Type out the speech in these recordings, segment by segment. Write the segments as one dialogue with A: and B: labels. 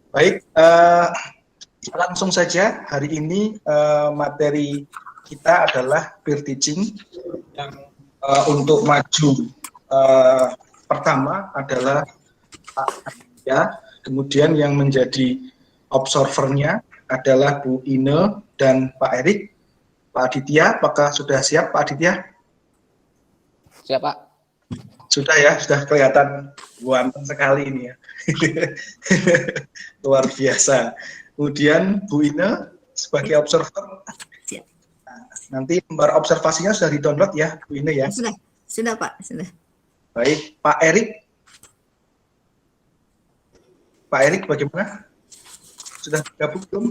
A: Baik, langsung saja hari ini materi kita adalah peer teaching yang untuk maju pertama adalah Pak Aditya, kemudian yang menjadi observernya adalah Bu Ine dan Pak Erik. Pak Aditya, apakah sudah siap Pak Aditya?
B: Siap Pak.
A: Sudah ya, sudah kelihatan ganteng sekali ini ya. Luar biasa. Kemudian Bu Ine sebagai observer. Nanti lembar observasinya sudah di-download ya, Bu Ine ya?
C: Sudah Pak, sudah.
A: Baik, Pak Erik. Pak Erik bagaimana? Sudah bergabung belum?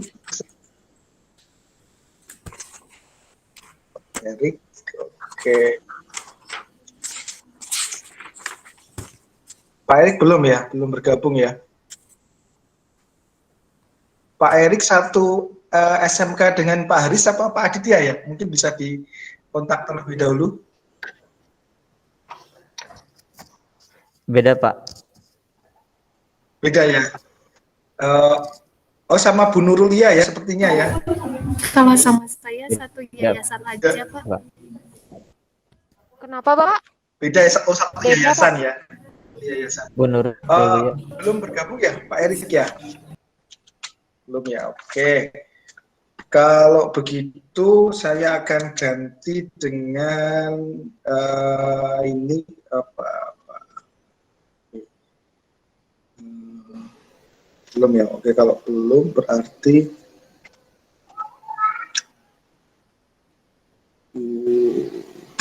A: Pak Erik, oke. Pak Erik belum ya? Belum bergabung ya? Pak Erik satu SMK dengan Pak Haris apa Pak Aditya ya? Mungkin bisa dikontak terlebih dahulu.
D: Beda Pak.
A: Beda ya? Oh sama Bu Nurulia ya sepertinya ya?
E: Kalau sama saya satu yayasan aja Pak. Kenapa Pak?
A: Beda ya? Oh satu yayasan ya? Yayasan.
D: Bu Nurulia.
A: Belum bergabung ya Pak Erik ya? Belum ya, oke. Kalau begitu saya akan ganti dengan ini apa? Belum ya, oke. Kalau belum berarti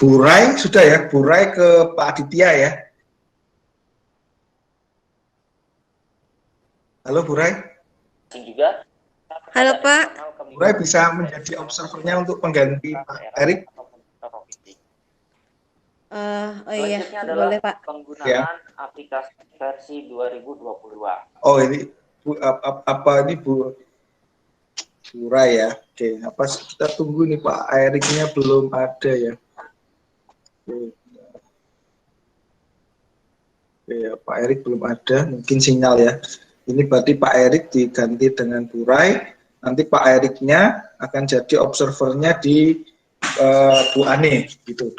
A: Burai sudah ya, Burai ke Pak Aditya ya. Halo Burai.
F: Juga.
C: Halo Pak.
A: Burai bisa menjadi observernya untuk pengganti Pak Erik.
C: Oh iya, boleh Pak.
F: Penggunaan
A: Ya.
F: aplikasi versi 2022.
A: Oh ini apa ini Bu Burai ya? Oke, apa kita tunggu nih Pak Eriknya belum ada ya. Oke, Pak Erik belum ada, mungkin sinyal ya. Ini berarti Pak Erik diganti dengan Burai. Nanti Pak Eriknya akan jadi observernya di Bu Ane, gitu.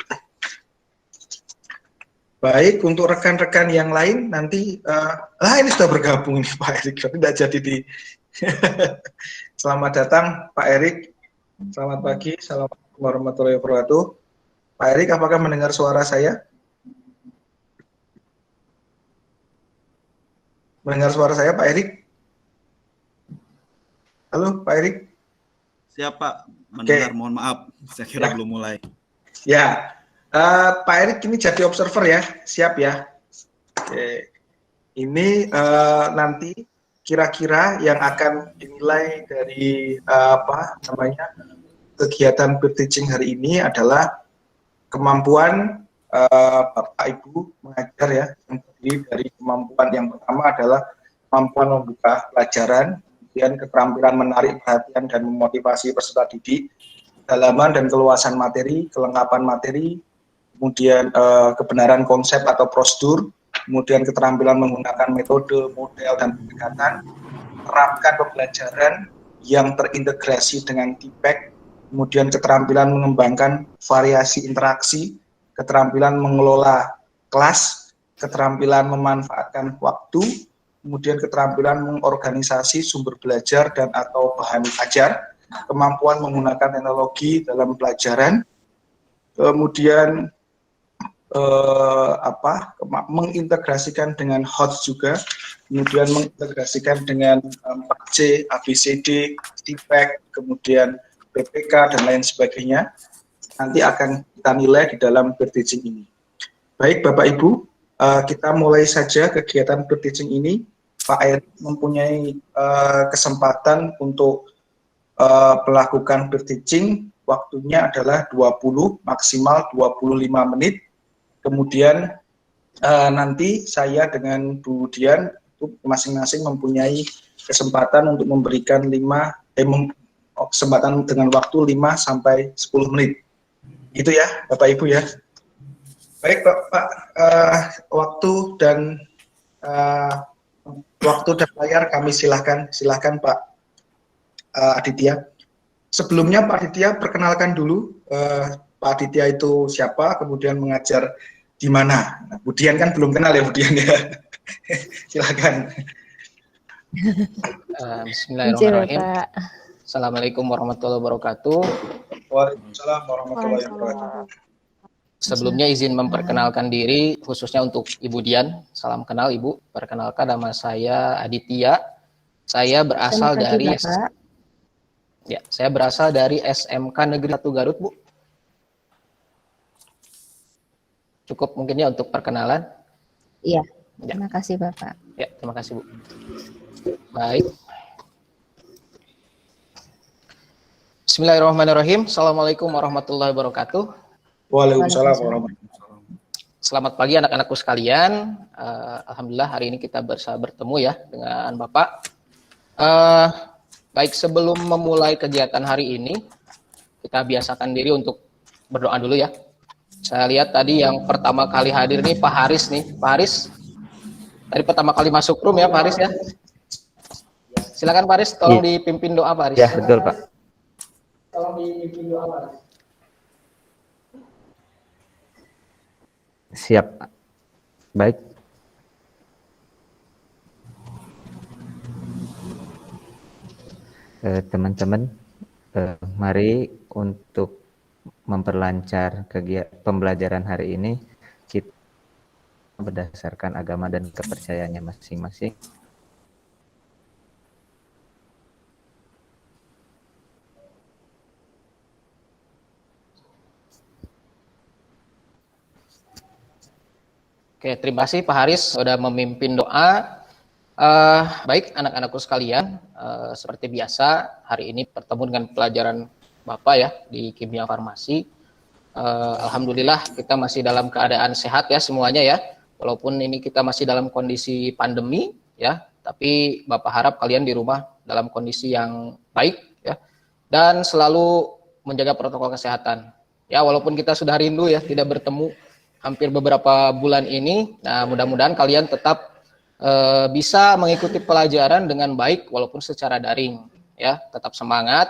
A: Baik, untuk rekan-rekan yang lain nanti, ini sudah bergabung ini Pak Erik, tapi tidak jadi di. Selamat datang Pak Erik. Selamat pagi, assalamualaikum warahmatullahi wabarakatuh. Pak Erik, apakah mendengar suara saya? Mendengar suara saya Pak Erik? Halo Pak Erik?
G: Siap Pak, mendengar.
A: Oke.
G: Mohon maaf, saya kira
A: Ya.
G: belum mulai.
A: Ya, Pak Erik ini jadi observer ya, siap ya. Oke. Ini nanti kira-kira yang akan dinilai dari kegiatan peer teaching hari ini adalah kemampuan Bapak Ibu mengajar ya, yang terdiri dari kemampuan yang pertama adalah kemampuan membuka pelajaran, kemudian keterampilan menarik perhatian dan memotivasi peserta didik, kedalaman dan keluasan materi, kelengkapan materi, kemudian kebenaran konsep atau prosedur, kemudian keterampilan menggunakan metode, model, dan pendekatan, terapkan pembelajaran yang terintegrasi dengan TPEC, kemudian keterampilan mengembangkan variasi interaksi, keterampilan mengelola kelas, keterampilan memanfaatkan waktu, kemudian keterampilan mengorganisasi sumber belajar dan atau bahan ajar, kemampuan menggunakan teknologi dalam pelajaran, kemudian mengintegrasikan dengan HOTS juga, kemudian mengintegrasikan dengan 4C, ABCD, TPEC, kemudian PPK, dan lain sebagainya. Nanti akan kita nilai di dalam peer teaching ini. Baik Bapak Ibu, kita mulai saja kegiatan peer teaching ini. Pak Erik mempunyai kesempatan untuk melakukan peer teaching, waktunya adalah 20, maksimal 25 menit. Kemudian nanti saya dengan Bu Dian itu masing-masing mempunyai kesempatan untuk memberikan kesempatan dengan waktu 5 sampai 10 menit. Itu ya Bapak Ibu ya. Baik Pak, waktu dan Waktu dan layar kami silahkan Pak Aditya. Sebelumnya Pak Aditya perkenalkan dulu Pak Aditya itu siapa, kemudian mengajar di mana. Nah, Budian kan belum kenal ya Budian ya. Silakan.
B: Bismillahirrahmanirrahim. Assalamualaikum warahmatullahi wabarakatuh.
A: Waalaikumsalam warahmatullahi wabarakatuh.
B: Sebelumnya izin memperkenalkan diri khususnya untuk Ibu Dian. Salam kenal Ibu. Perkenalkan nama saya Aditya. Saya berasal dari saya berasal dari SMK Negeri 1 Garut, Bu. Cukup mungkin ya untuk perkenalan.
C: Iya.
B: Ya.
C: Terima kasih Bapak.
B: Ya, terima kasih Bu. Baik. Bismillahirrahmanirrahim. Assalamualaikum warahmatullahi wabarakatuh.
A: Waalaikumsalam warahmatullahi wabarakatuh.
B: Selamat pagi anak-anakku sekalian. Alhamdulillah hari ini kita bisa bertemu ya dengan Bapak. Baik, sebelum memulai kegiatan hari ini, kita biasakan diri untuk berdoa dulu ya. Saya lihat tadi yang pertama kali hadir nih Pak Haris nih. Pak Haris, tadi pertama kali masuk room ya Pak Haris ya. Silakan Pak Haris, tolong dipimpin doa Pak Haris.
D: Ya, betul Pak.
B: Tolong dipimpin doa Pak Haris.
D: Siap. Baik. Teman-teman, mari untuk memperlancar kegiatan pembelajaran hari ini kita berdasarkan agama dan kepercayaannya masing-masing.
B: Oke, terima kasih Pak Haris sudah memimpin doa. Baik anak-anakku sekalian, seperti biasa hari ini bertemu dengan pelajaran Bapak ya di kimia farmasi. Alhamdulillah kita masih dalam keadaan sehat ya semuanya ya. Walaupun ini kita masih dalam kondisi pandemi ya, tapi Bapak harap kalian di rumah dalam kondisi yang baik ya dan selalu menjaga protokol kesehatan. Ya, walaupun kita sudah rindu ya tidak bertemu hampir beberapa bulan ini. Nah, mudah-mudahan kalian tetap bisa mengikuti pelajaran dengan baik walaupun secara daring ya. Tetap semangat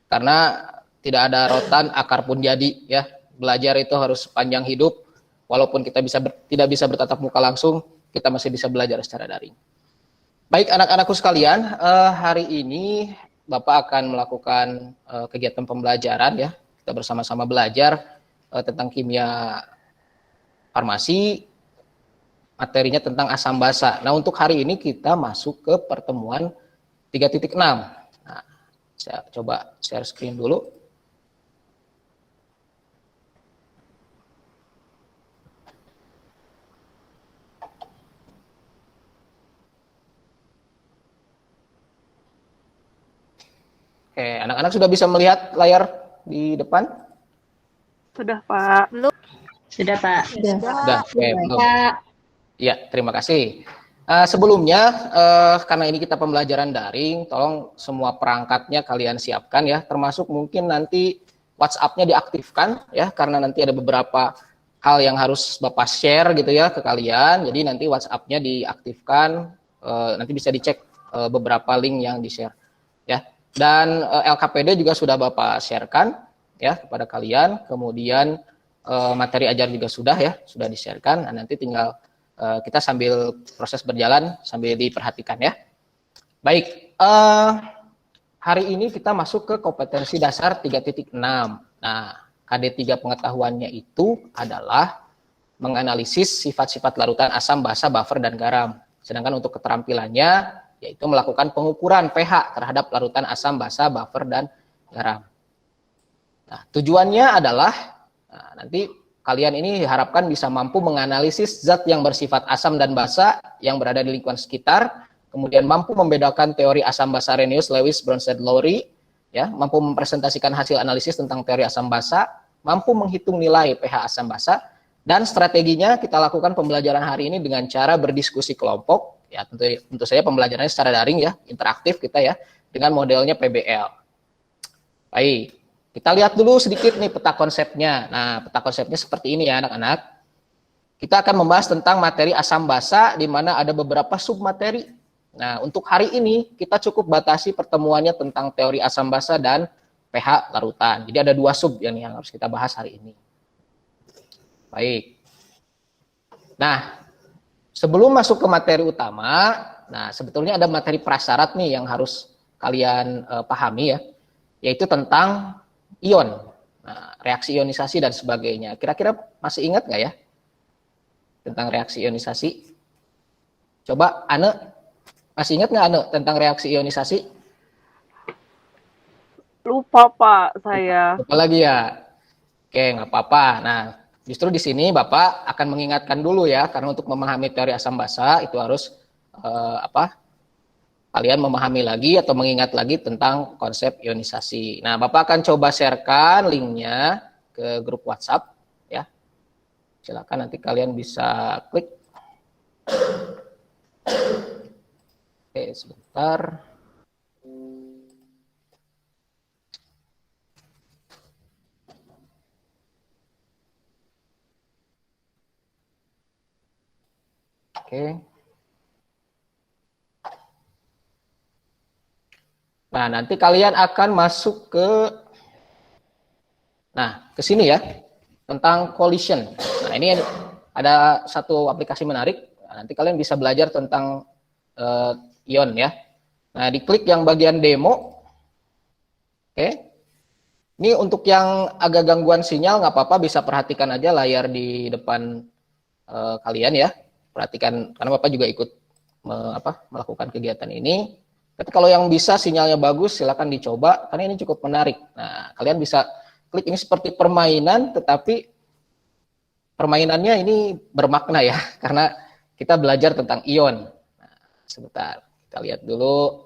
B: karena tidak ada rotan akar pun jadi ya. Belajar itu harus sepanjang hidup. Walaupun kita tidak bisa bertatap muka langsung, kita masih bisa belajar secara daring. Baik anak-anakku sekalian, hari ini Bapak akan melakukan kegiatan pembelajaran ya. Kita bersama-sama belajar tentang kimia farmasi, materinya tentang asam basa. Nah, untuk hari ini kita masuk ke pertemuan 3.6. Nah, saya coba share screen dulu. Oke, anak-anak sudah bisa melihat layar di depan?
E: Sudah, Pak. Belum.
C: Sudah Pak.
B: Sudah. Oke, belum. Ya, terima kasih. Sebelumnya, karena ini kita pembelajaran daring, tolong semua perangkatnya kalian siapkan ya, termasuk mungkin nanti WhatsApp-nya diaktifkan ya, karena nanti ada beberapa hal yang harus Bapak share gitu ya ke kalian, jadi nanti WhatsApp-nya diaktifkan, nanti bisa dicek beberapa link yang di-share ya. Dan LKPD juga sudah Bapak sharekan ya kepada kalian, kemudian materi ajar juga sudah di-sharekan. Nah, nanti tinggal kita sambil proses berjalan sambil diperhatikan ya. Baik, hari ini kita masuk ke kompetensi dasar 3.6. Nah, KD3 pengetahuannya itu adalah menganalisis sifat-sifat larutan asam, basa, buffer, dan garam. Sedangkan untuk keterampilannya yaitu melakukan pengukuran pH terhadap larutan asam, basa, buffer, dan garam. Nah, tujuannya adalah nanti kalian ini diharapkan bisa mampu menganalisis zat yang bersifat asam dan basa yang berada di lingkungan sekitar, kemudian mampu membedakan teori asam basa Arrhenius, Lewis, Bronsted, Lowry, ya, mampu mempresentasikan hasil analisis tentang teori asam basa, mampu menghitung nilai pH asam basa, dan strateginya kita lakukan pembelajaran hari ini dengan cara berdiskusi kelompok, ya tentu saja pembelajarannya secara daring ya, interaktif kita ya, dengan modelnya PBL. Baik. Kita lihat dulu sedikit nih peta konsepnya. Nah, peta konsepnya seperti ini ya anak-anak. kita akan membahas tentang materi asam basa di mana ada beberapa submateri. Nah, untuk hari ini kita cukup batasi pertemuannya tentang teori asam basa dan pH larutan. Jadi ada 2 sub yang harus kita bahas hari ini. Baik. Nah, sebelum masuk ke materi utama, nah sebetulnya ada materi prasyarat nih yang harus kalian pahami ya, yaitu tentang ion, nah, reaksi ionisasi dan sebagainya. Kira-kira masih ingat nggak ya tentang reaksi ionisasi? Coba Ane, masih ingat nggak Ane tentang reaksi ionisasi?
H: Lupa Pak saya.
B: Lupa lagi ya? Oke, nggak apa-apa. Nah, justru di sini Bapak akan mengingatkan dulu ya, karena untuk memahami teori asam basa itu harus kalian memahami lagi atau mengingat lagi tentang konsep ionisasi. Nah, Bapak akan coba sharekan linknya ke grup WhatsApp ya. Silakan nanti kalian bisa klik. Oke, sebentar. Oke. Nah, nanti kalian akan masuk ke sini ya, tentang collision. Nah, ini ada satu aplikasi menarik. Nah, nanti kalian bisa belajar tentang ion ya. Nah, diklik yang bagian demo. Oke. Ini untuk yang agak gangguan sinyal nggak apa-apa, bisa perhatikan aja layar di depan kalian ya. Perhatikan, karena Bapak juga ikut melakukan kegiatan ini. Tapi kalau yang bisa sinyalnya bagus, silakan dicoba, karena ini cukup menarik. Nah, kalian bisa klik ini seperti permainan, tetapi permainannya ini bermakna ya, karena kita belajar tentang ion. Nah, sebentar, kita lihat dulu.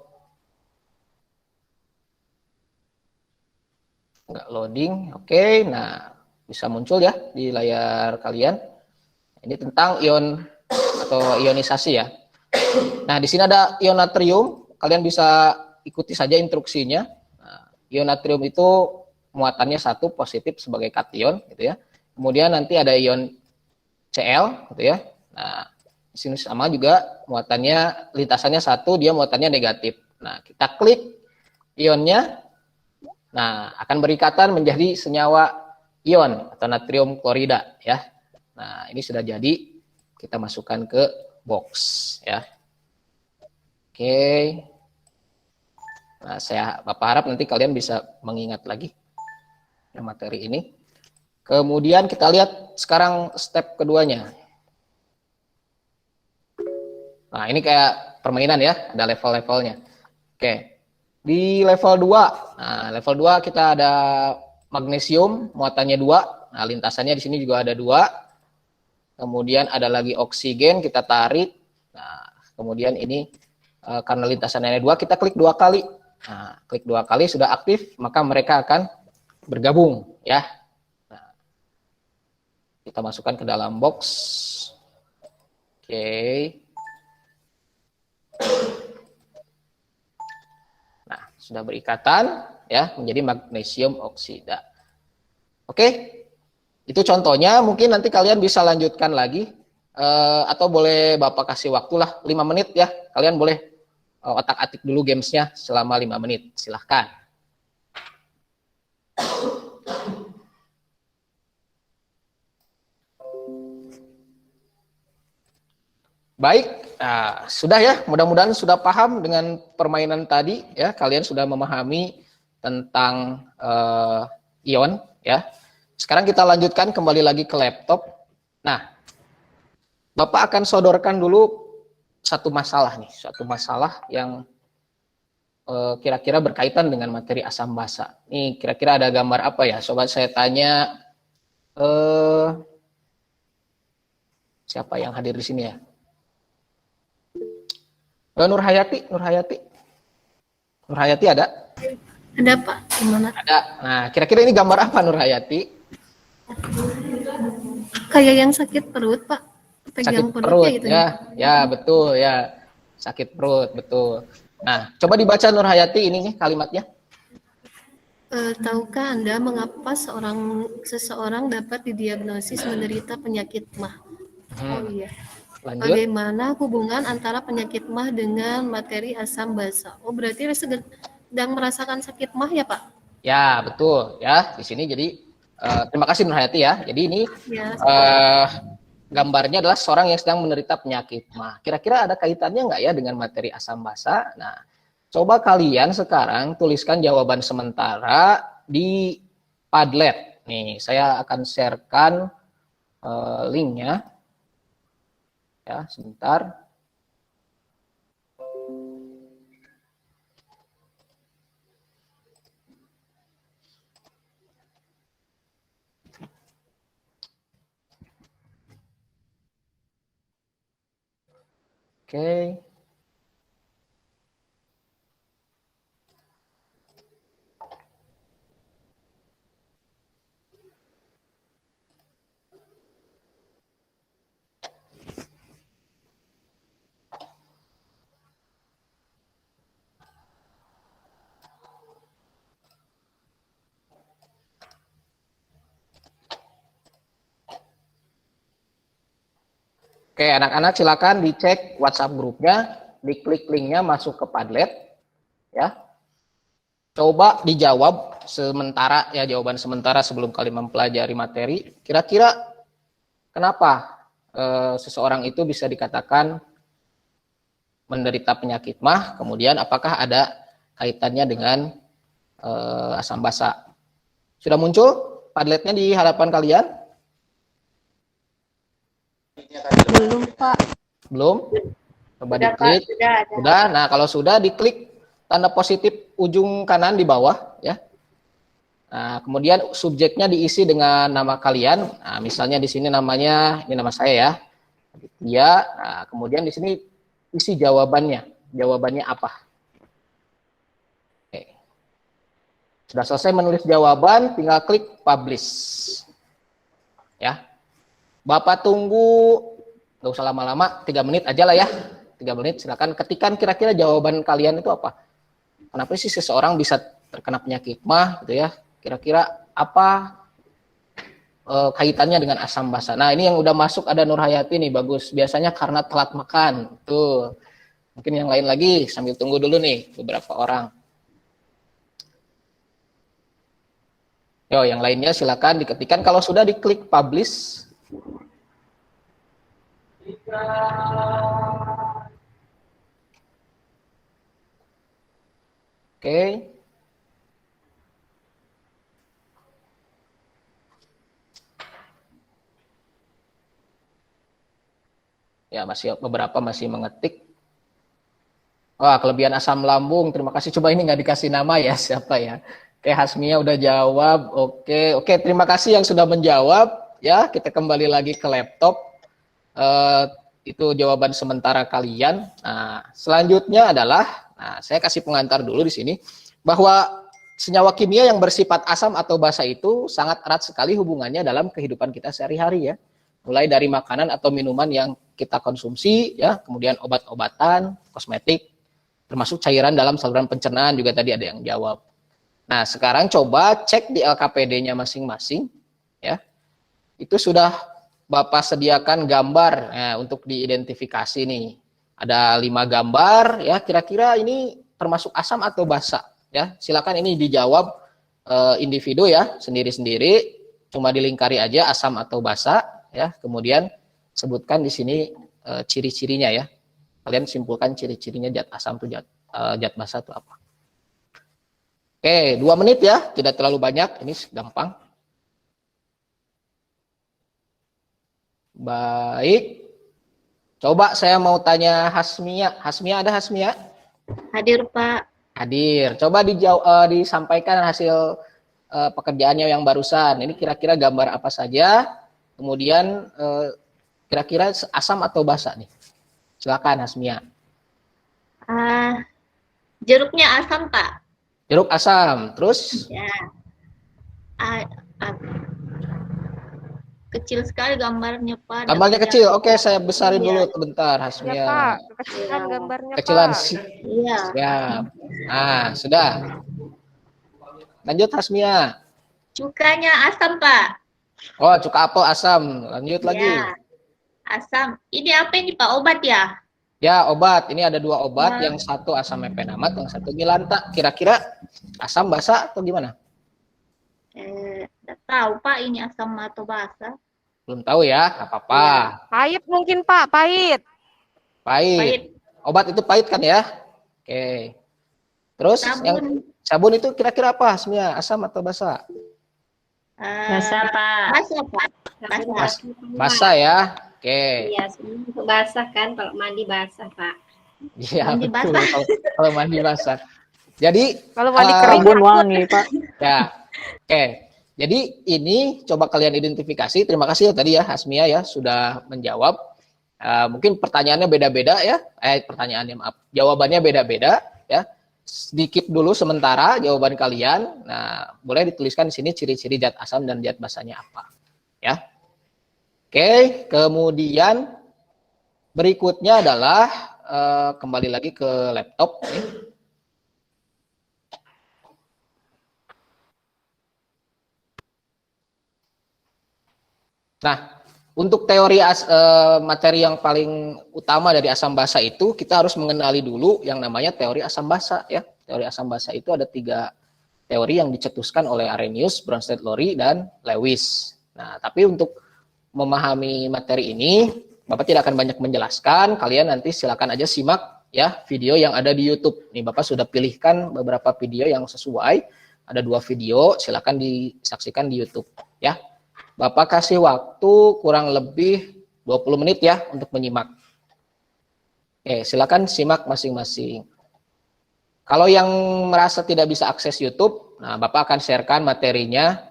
B: Nggak loading, oke. Nah, bisa muncul ya di layar kalian. Ini tentang ion atau ionisasi ya. Nah, di sini ada ion natrium. Kalian bisa ikuti saja instruksinya. Nah, ion natrium itu muatannya 1 positif sebagai kation, gitu ya. Kemudian nanti ada ion Cl, gitu ya. Nah, di sini sama juga muatannya, lintasannya 1, dia muatannya negatif. Nah, kita klik ionnya. Nah, akan berikatan menjadi senyawa ion atau natrium klorida, ya. Nah, ini sudah jadi. Kita masukkan ke box ya. Oke. Nah, Bapak harap nanti kalian bisa mengingat lagi materi ini. Kemudian kita lihat sekarang step keduanya. Nah, ini kayak permainan ya, ada level-levelnya. Oke. Di level 2. Nah, level 2 kita ada magnesium, muatannya 2. Nah, lintasannya di sini juga ada 2. Kemudian ada lagi oksigen, kita tarik. Nah, kemudian ini karena lintasannya 2, kita klik 2 kali. Nah, klik 2 kali sudah aktif, maka mereka akan bergabung ya. Nah, kita masukkan ke dalam box. Oke. Nah, sudah berikatan ya menjadi magnesium oksida. Oke. Itu contohnya, mungkin nanti kalian bisa lanjutkan lagi, atau boleh Bapak kasih waktu lah 5 menit ya. Kalian boleh otak-atik dulu gamesnya selama 5 menit, silahkan. Baik, nah, sudah ya, mudah-mudahan sudah paham dengan permainan tadi ya. Kalian sudah memahami tentang ion ya. Sekarang kita lanjutkan kembali lagi ke laptop. Nah, Bapak akan sodorkan dulu satu masalah nih, satu masalah yang kira-kira berkaitan dengan materi asam basa. Nih, kira-kira ada gambar apa ya? Sobat saya tanya, siapa yang hadir di sini ya? Nur Hayati, Nur Hayati ada?
E: Ada Pak, gimana?
B: Ada. Nah, kira-kira ini gambar apa Nur Hayati?
E: Kayak yang sakit perut Pak, pegang
B: Sakit perut
E: perutnya gitu
B: ya, ya betul ya, sakit perut betul. Nah, coba dibaca Nur Hayati ini nih kalimatnya.
E: Tahukah Anda mengapa seseorang dapat didiagnosis menderita penyakit MAH? Oh iya.
B: Lanjut.
E: Bagaimana hubungan antara penyakit mah dengan materi asam basa? Oh, berarti sedang merasakan sakit mah ya, Pak?
B: Ya, betul ya. Di sini jadi terima kasih Nur Hayati ya. Jadi ini
E: Ya.
B: gambarnya adalah seorang yang sedang menderita penyakit mah. Kira-kira ada kaitannya nggak ya dengan materi asam basa? Nah, coba kalian sekarang tuliskan jawaban sementara di Padlet. Nih, saya akan sharekan linknya. Ya, sebentar. Oke. Oke, anak-anak silakan dicek WhatsApp grupnya, diklik linknya masuk ke Padlet, ya. Coba dijawab sementara ya, jawaban sementara sebelum kalian mempelajari materi. Kira-kira kenapa seseorang itu bisa dikatakan menderita penyakit mah? Kemudian apakah ada kaitannya dengan asam basa? Sudah muncul Padletnya di hadapan kalian?
C: Belum, Pak.
B: Belum? Coba
C: Sudah, Pak.
B: diklik.
C: Sudah ada.
B: Sudah. Nah, kalau sudah diklik tanda positif ujung kanan di bawah ya. Nah, kemudian subjeknya diisi dengan nama kalian. Nah, misalnya di sini namanya, ini nama saya ya. Aditya. Nah, kemudian di sini isi jawabannya. Jawabannya apa? Oke. Sudah selesai menulis jawaban, tinggal klik publish. Ya. Bapak tunggu, nggak usah lama-lama, 3 menit aja lah ya. 3 menit, silakan ketikan kira-kira jawaban kalian itu apa. Kenapa sih seseorang bisa terkena penyakit mah gitu ya? Kira-kira apa kaitannya dengan asam basa? Nah, ini yang udah masuk ada Nur Hayati nih, bagus. Biasanya karena telat makan. Tuh. Mungkin yang lain lagi sambil tunggu dulu nih beberapa orang. Yo, yang lainnya silakan diketikkan kalau sudah diklik publish. Oke. Ya, beberapa masih mengetik. Wah, kelebihan asam lambung. Terima kasih. Coba ini nggak dikasih nama ya, siapa ya? Oke, Hasmia udah jawab. Oke, terima kasih yang sudah menjawab. Ya, kita kembali lagi ke laptop. Itu jawaban sementara kalian. Nah, selanjutnya adalah, saya kasih pengantar dulu di sini, bahwa senyawa kimia yang bersifat asam atau basa itu sangat erat sekali hubungannya dalam kehidupan kita sehari-hari ya. Mulai dari makanan atau minuman yang kita konsumsi, ya, kemudian obat-obatan, kosmetik, termasuk cairan dalam saluran pencernaan juga tadi ada yang jawab. Nah, sekarang coba cek di LKPD-nya masing-masing, ya. Itu sudah Bapak sediakan gambar untuk diidentifikasi nih. Ada 5 gambar, ya. Kira-kira ini termasuk asam atau basa, ya. Silakan ini dijawab individu ya, sendiri-sendiri. Cuma dilingkari aja asam atau basa, ya. Kemudian sebutkan di sini ciri-cirinya ya. Kalian simpulkan ciri-cirinya zat asam itu zat basa itu apa. Oke, 2 menit ya, tidak terlalu banyak, ini gampang. Baik. Coba saya mau tanya Hasmia. Hasmia ada Hasmia?
C: Hadir, Pak.
B: Hadir. Coba disampaikan hasil pekerjaannya yang barusan. Ini kira-kira gambar apa saja? Kemudian kira-kira asam atau basa nih? Silakan Hasmia.
C: Jeruknya asam, Pak.
B: Jeruk asam. Terus?
C: Ya. Kecil sekali gambarnya, Pak.
B: Gambarnya kecil. Oke, saya besarin dulu sebentar Hasmia.
H: Ya, Pak. Kekecilan gambarnya,
B: Kecilan.
H: Pak.
C: Iya.
B: Siap. Nah, sudah. Lanjut Hasmia.
C: Cukanya asam, Pak.
B: Oh, cuka apel asam. Lanjut lagi.
C: Ya. asam. Ini apa ini Pak? Obat ya?
B: Ya, obat. Ini ada 2 obat,
C: Nah.
B: yang satu asam mefenamat, yang satu milanta. Kira-kira asam basa atau gimana?
C: Nggak tahu Pak ini asam atau basa.
B: Belum tahu ya, nggak apa-apa.
H: Pahit mungkin Pak, pahit.
B: Pahit.
C: Pahit.
B: Obat itu pahit kan ya? Oke. Terus yang
C: Sabun.
B: sabun itu kira-kira apa? Sebenarnya asam atau basa?
C: Basa Pak. Basa Pak. Basa.
B: Basa ya. Oke.
I: Iya, sebenarnya untuk basah kan, kalau mandi basah, Pak.
B: Iya,
C: Mandi
B: betul.
C: basah.
B: Kalau mandi basah. Jadi
H: Kalau mandi
B: eh,
H: kering
J: Sabun wangi, Pak.
B: ya. Oke. Jadi ini coba kalian identifikasi. Terima kasih ya tadi ya Hasmia ya sudah menjawab. Mungkin pertanyaannya beda-beda ya. Pertanyaannya maaf. Jawabannya beda-beda ya. Sedikit dulu sementara jawaban kalian. Nah, boleh dituliskan di sini ciri-ciri zat asam dan zat basanya apa. Ya. Oke, kemudian berikutnya adalah kembali lagi ke laptop. Nah, untuk teori materi yang paling utama dari asam basa itu, kita harus mengenali dulu yang namanya teori asam basa ya. Teori asam basa itu ada 3 teori yang dicetuskan oleh Arrhenius, Bronsted, Lowry, dan Lewis. Nah, tapi untuk memahami materi ini, Bapak tidak akan banyak menjelaskan. Kalian nanti silakan aja simak ya video yang ada di YouTube. Nih Bapak sudah pilihkan beberapa video yang sesuai. Ada 2 video, silakan disaksikan di YouTube ya. Bapak kasih waktu kurang lebih 20 menit ya untuk menyimak. Oke, silakan simak masing-masing. Kalau yang merasa tidak bisa akses YouTube, nah Bapak akan sharekan materinya,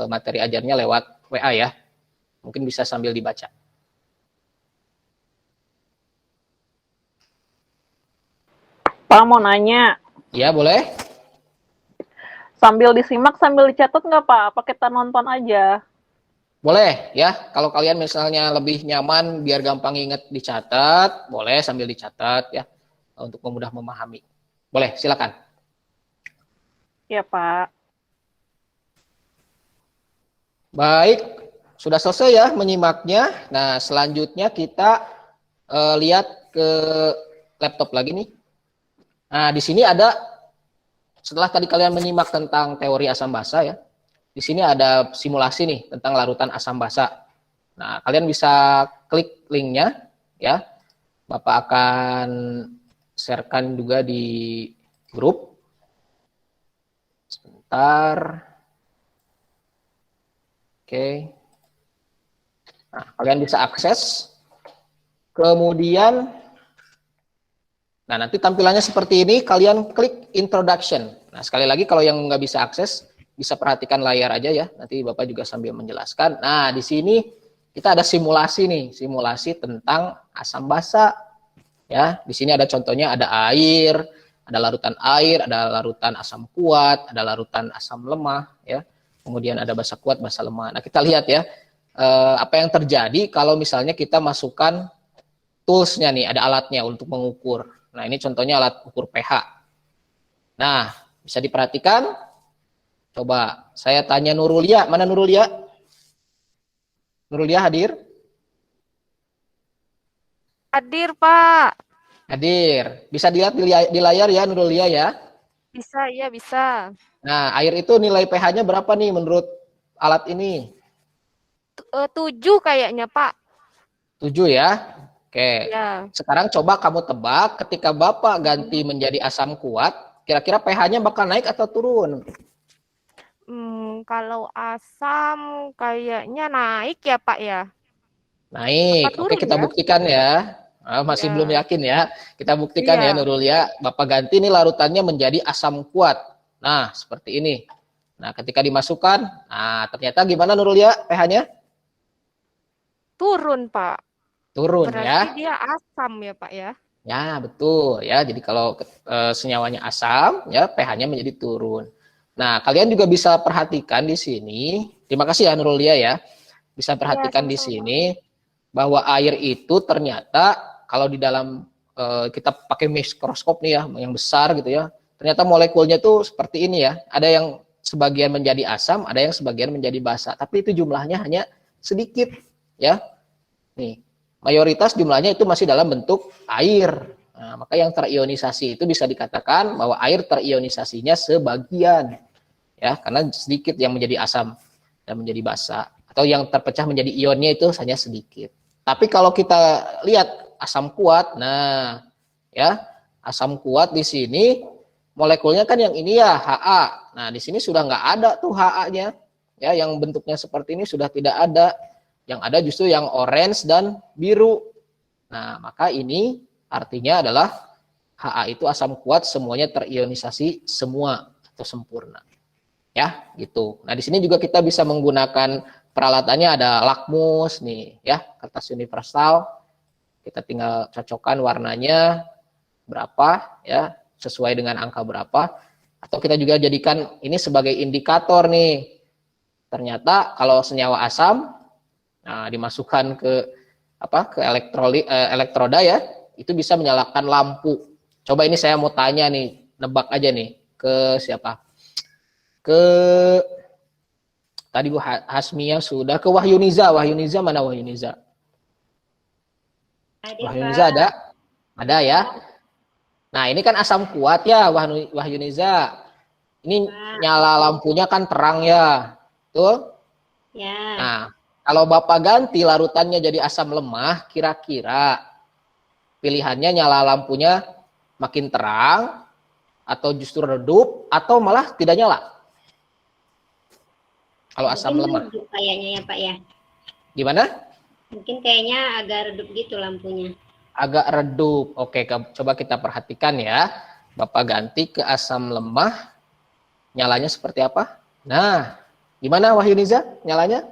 B: materi ajarnya lewat WA ya. Mungkin bisa sambil dibaca.
J: Pak mau nanya,
B: Ya, boleh.
J: sambil disimak sambil dicatat nggak Pak? Apa kita nonton aja?
B: Boleh ya. Kalau kalian misalnya lebih nyaman biar gampang ingat dicatat, boleh sambil dicatat ya untuk memudah memahami. Boleh, silakan.
J: Ya Pak.
B: Baik, sudah selesai ya menyimaknya. Nah, selanjutnya kita lihat ke laptop lagi nih. Nah, di sini ada, setelah tadi kalian menyimak tentang teori asam basa ya, di sini ada simulasi nih tentang larutan asam basa. Nah, kalian bisa klik linknya ya. Bapak akan sharekan juga di grup. Sebentar. Oke. Nah, kalian bisa akses. Kemudian, nah nanti tampilannya seperti ini. Kalian klik introduction. Nah, sekali lagi kalau yang nggak bisa akses, bisa perhatikan layar aja ya. Nanti Bapak juga sambil menjelaskan. Nah, di sini kita ada simulasi nih, simulasi tentang asam basa. Ya, di sini ada contohnya, ada air, ada larutan asam kuat, ada larutan asam lemah, ya. Kemudian ada basa kuat, basa lemah. Nah, kita lihat ya, apa yang terjadi kalau misalnya kita masukkan toolsnya nih, ada alatnya untuk mengukur. Nah, ini contohnya alat ukur pH. Nah, bisa diperhatikan. Coba saya tanya Nurulia, mana Nurulia? Nurulia hadir?
H: Hadir, Pak.
B: Hadir. Bisa dilihat di layar ya Nurulia ya?
H: Bisa, iya bisa.
B: Nah, air itu nilai pH-nya berapa nih menurut alat ini?
H: 7 kayaknya, Pak.
B: 7 ya? Oke.
H: Ya.
B: Sekarang coba kamu tebak ketika Bapak ganti menjadi asam kuat, kira-kira pH-nya bakal naik atau turun?
H: Kalau asam kayaknya naik ya, Pak ya?
B: Naik.
H: Apa
B: Oke,
H: turun
B: kita
H: ya?
B: buktikan ya. Masih
H: Ya.
B: belum yakin ya. Kita buktikan ya
H: Iya.
B: Nurul ya. Bapak ganti nih larutannya menjadi asam kuat. Nah, seperti ini. Nah, ketika dimasukkan, nah ternyata gimana Nurul ya pH-nya?
H: Turun, Pak.
B: Turun
H: Berarti
B: ya.
H: dia asam ya, Pak ya?
B: Ya, betul ya. Jadi kalau senyawanya asam, ya pH-nya menjadi turun. Nah, kalian juga bisa perhatikan di sini. Terima kasih ya Nurulia ya. Bisa perhatikan di
H: sama-sama.
B: sini bahwa air itu ternyata kalau di dalam kita pakai mikroskop nih ya, yang besar gitu ya. Ternyata molekulnya tuh seperti ini ya. Ada yang sebagian menjadi asam, ada yang sebagian menjadi basa. Tapi itu jumlahnya hanya sedikit ya. Nih, mayoritas jumlahnya itu masih dalam bentuk air. Nah, maka yang terionisasi itu bisa dikatakan bahwa air terionisasinya sebagian, ya, karena sedikit yang menjadi asam dan menjadi basa, atau yang terpecah menjadi ionnya itu hanya sedikit. Tapi kalau kita lihat asam kuat, nah, ya, asam kuat di sini molekulnya kan yang ini ya Ha. Nah, di sini sudah nggak ada tuh Ha-nya, ya, yang bentuknya seperti ini sudah tidak ada. Yang ada justru yang orange dan biru. Nah, maka ini artinya adalah Ha itu asam kuat, semuanya terionisasi semua atau sempurna. Ya, gitu. Nah, di sini juga kita bisa menggunakan peralatannya, ada lakmus nih, ya, kertas universal. Kita tinggal cocokkan warnanya berapa, ya, sesuai dengan angka berapa. Atau kita juga jadikan ini sebagai indikator nih. Ternyata kalau senyawa asam, nah, dimasukkan ke elektroda, ya, itu bisa menyalakan lampu. Coba ini saya mau tanya nih, nebak aja nih, ke siapa? Ke tadi Bu Hasmia sudah, ke Wahyuniza. Wahyuniza mana Wahyuniza? Wahyuniza ada? Ada ya. Nah, ini kan asam kuat ya Wahyuniza. Ini nyala lampunya kan terang ya. Tuh?
I: Ya.
B: Nah, kalau Bapak ganti larutannya jadi asam lemah, kira-kira pilihannya nyala lampunya makin terang, atau justru redup, atau malah tidak nyala? Kalau asam lemah.
I: Kayaknya ya Pak ya.
B: Gimana?
I: Mungkin kayaknya agak redup gitu lampunya.
B: Agak redup. Oke, coba kita perhatikan ya. Bapak ganti ke asam lemah, nyalanya seperti apa? Nah, gimana Wahyuniza nyalanya?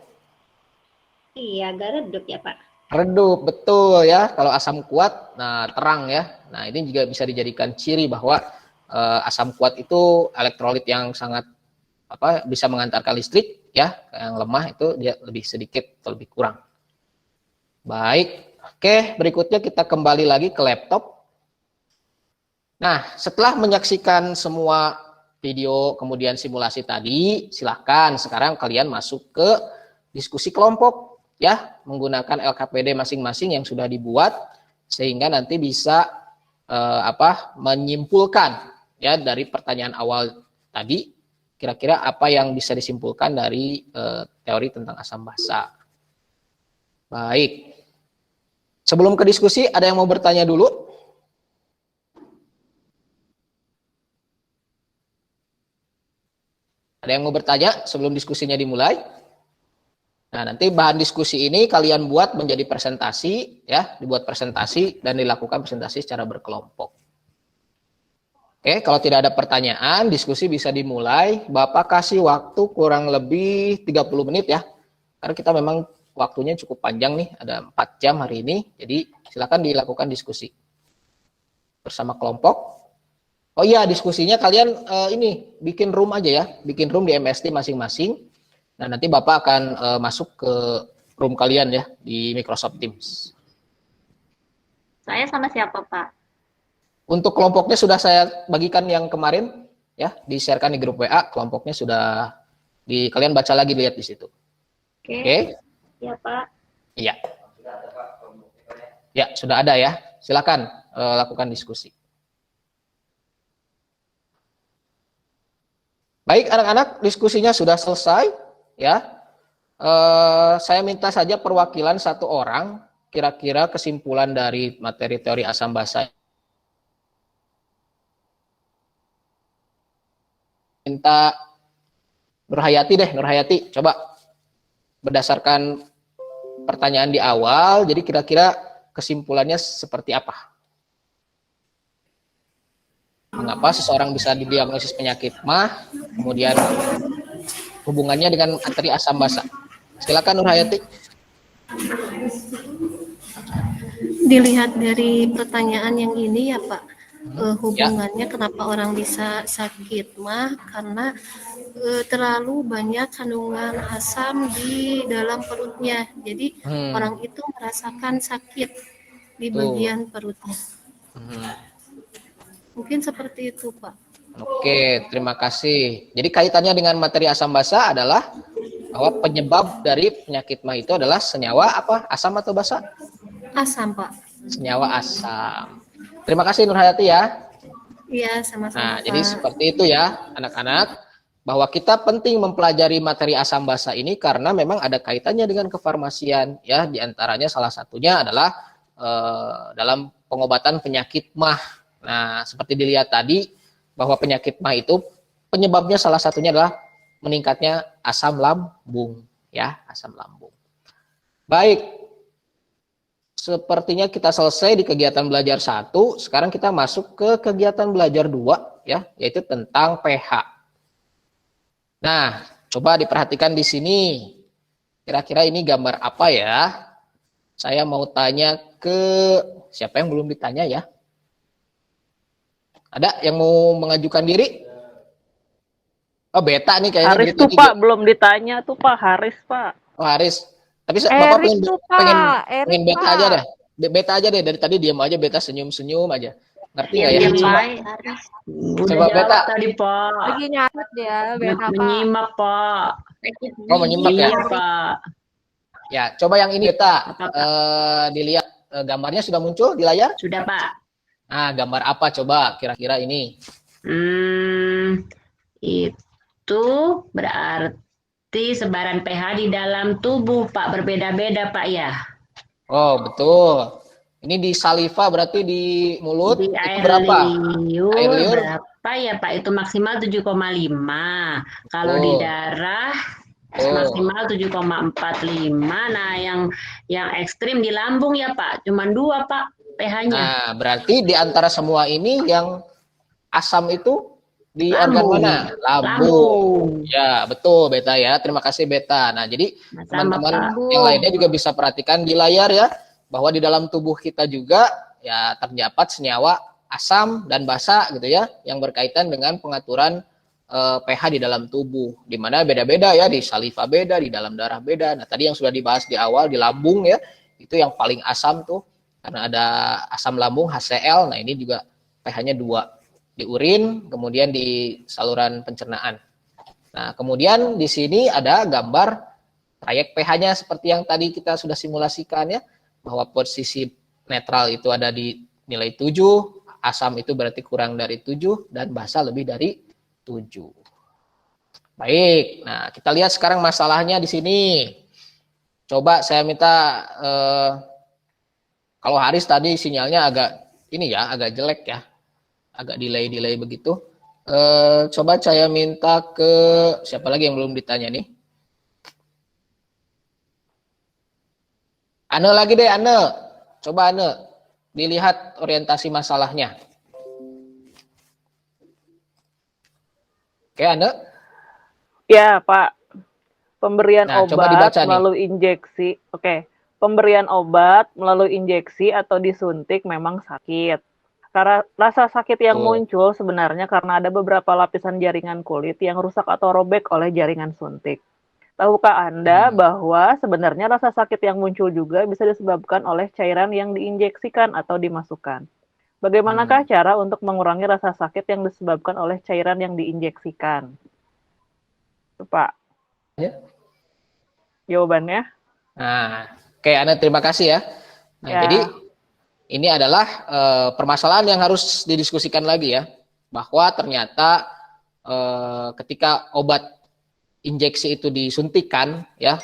I: Iya, agak redup ya Pak.
B: Redup, betul ya. Kalau asam kuat, nah terang ya. Nah, ini juga bisa dijadikan ciri bahwa asam kuat itu elektrolit yang sangat bisa mengantarkan listrik ya. Yang lemah itu dia lebih sedikit atau lebih kurang. Baik, oke, berikutnya kita kembali lagi ke laptop. Nah, setelah menyaksikan semua video kemudian simulasi tadi, silahkan sekarang kalian masuk ke diskusi kelompok ya, menggunakan LKPD masing-masing yang sudah dibuat, sehingga nanti bisa menyimpulkan ya dari pertanyaan awal tadi, kira-kira apa yang bisa disimpulkan dari teori tentang asam basa. Baik, sebelum ke diskusi, ada yang mau bertanya dulu? Ada yang mau bertanya sebelum diskusinya dimulai? Nah, nanti bahan diskusi ini kalian buat menjadi presentasi, ya, dibuat presentasi dan dilakukan presentasi secara berkelompok. Oke, kalau tidak ada pertanyaan, diskusi bisa dimulai. Bapak kasih waktu kurang lebih 30 menit ya, karena kita memang waktunya cukup panjang nih, ada 4 jam hari ini, jadi silakan dilakukan diskusi bersama kelompok. Oh iya, diskusinya kalian ini bikin room aja ya, bikin room di MST masing-masing. Nah, nanti Bapak akan masuk ke room kalian ya di Microsoft Teams.
C: Saya sama siapa, Pak?
B: Untuk kelompoknya sudah saya bagikan yang kemarin ya, di-sharekan di grup WA, kelompoknya sudah kalian baca lagi, lihat di situ. Oke.
C: Iya, Pak.
B: Iya. Ya, sudah ada ya. Silakan lakukan diskusi. Baik, anak-anak, diskusinya sudah selesai ya. Saya minta saja perwakilan 1 orang, kira-kira kesimpulan dari materi teori asam basa. Minta Nurhayati deh, Nurhayati, coba berdasarkan pertanyaan di awal, jadi kira-kira kesimpulannya seperti apa? Mengapa seseorang bisa didiagnosis penyakit MAH, kemudian hubungannya dengan materi asam basa? Silakan Nurhayati.
E: Dilihat dari pertanyaan yang ini ya Pak, hubungannya kenapa orang bisa sakit MAH karena terlalu banyak kandungan asam di dalam perutnya. Jadi orang itu merasakan sakit di bagian perutnya. Mungkin seperti itu, Pak.
B: Oke, terima kasih. Jadi kaitannya dengan materi asam basa adalah bahwa penyebab dari penyakit MAH itu adalah senyawa apa? Asam atau basa?
E: Asam, Pak.
B: Senyawa asam. Terima kasih Nur Hayati ya.
E: Iya, sama-sama,
B: Nah, jadi
E: Pak.
B: seperti itu ya anak-anak, bahwa kita penting mempelajari materi asam basa ini karena memang ada kaitannya dengan kefarmasian ya, diantaranya salah satunya adalah dalam pengobatan penyakit MAH. Nah, seperti dilihat tadi bahwa penyakit MAH itu penyebabnya salah satunya adalah meningkatnya asam lambung ya, asam lambung. Baik. Sepertinya kita selesai di kegiatan belajar 1, sekarang kita masuk ke kegiatan belajar 2 ya, yaitu tentang pH. Nah, coba diperhatikan di sini. Kira-kira ini gambar apa ya? Saya mau tanya ke siapa yang belum ditanya ya? Ada yang mau mengajukan diri? Oh, Beta nih kayaknya.
J: Haris tuh Pak, belum ditanya tuh Pak, Haris Pak.
B: Oh, Haris. Tapi Bapak
H: Erik tuh, Pak.
B: pengen Beta
H: Pak.
B: aja deh. Beta aja deh, dari tadi diam aja, Beta senyum-senyum aja. Ngerti nggak ya?
C: Diam
B: Coba,
C: baik, Haris.
B: coba Beta.
K: Tadi Pak,
H: Lagi nyatet ya, Beta Pak.
K: menyimak Pak.
B: Oh, menyimak ya?
K: Iya Pak.
B: Ya, coba yang ini Beta. Dilihat gambarnya sudah muncul di layar?
K: Sudah Pak.
B: Nah, gambar apa coba kira-kira ini?
K: Itu berarti sebaran pH di dalam tubuh Pak, berbeda-beda Pak ya.
B: Oh, betul. Ini di saliva berarti di mulut
K: Di
B: itu
K: air
B: berapa?
K: liur,
B: Air liur
K: berapa ya Pak? Itu maksimal 7,5. Kalau di darah maksimal 7,45. Nah, yang ekstrim di lambung ya Pak, cuman 2 Pak pH-nya.
B: Nah, berarti di antara semua ini yang asam itu di organ mana? Lambung. Ya, betul Beta ya. Terima kasih Beta. Nah, jadi teman-teman yang lainnya juga bisa perhatikan di layar ya, bahwa di dalam tubuh kita juga ya terdapat senyawa asam dan basa gitu ya, yang berkaitan dengan pengaturan pH di dalam tubuh. Di mana beda-beda ya, di saliva beda, di dalam darah beda. Nah, tadi yang sudah dibahas di awal di lambung ya, itu yang paling asam tuh karena ada asam lambung HCl. Nah, ini juga pH-nya 2. Di urin, kemudian di saluran pencernaan. Nah, kemudian di sini ada gambar trayek pH-nya seperti yang tadi kita sudah simulasikan ya, bahwa posisi netral itu ada di nilai 7, asam itu berarti kurang dari 7, dan basa lebih dari 7. Baik, nah kita lihat sekarang masalahnya di sini. Coba saya minta, kalau Haris tadi sinyalnya agak ini ya, agak jelek ya. Agak delay begitu. Coba saya minta ke siapa lagi yang belum ditanya nih? Ane lagi deh, Ane. Coba Ane dilihat orientasi masalahnya. Oke, Ane?
J: Ya, Pak. Pemberian
B: Nah, coba
J: obat
B: dibaca nih.
J: melalui injeksi. Oke. Pemberian obat melalui injeksi atau disuntik memang sakit. Karena rasa sakit yang muncul sebenarnya karena ada beberapa lapisan jaringan kulit yang rusak atau robek oleh jaringan suntik. Tahukah Anda bahwa sebenarnya rasa sakit yang muncul juga bisa disebabkan oleh cairan yang diinjeksikan atau dimasukkan? Bagaimanakah cara untuk mengurangi rasa sakit yang disebabkan oleh cairan yang diinjeksikan? Itu, Pak.
B: Ya.
J: Jawabannya?
B: Nah, oke, Anda terima kasih ya. Nah,
J: Ya.
B: jadi ini adalah permasalahan yang harus didiskusikan lagi ya, bahwa ternyata ketika obat injeksi itu disuntikan ya,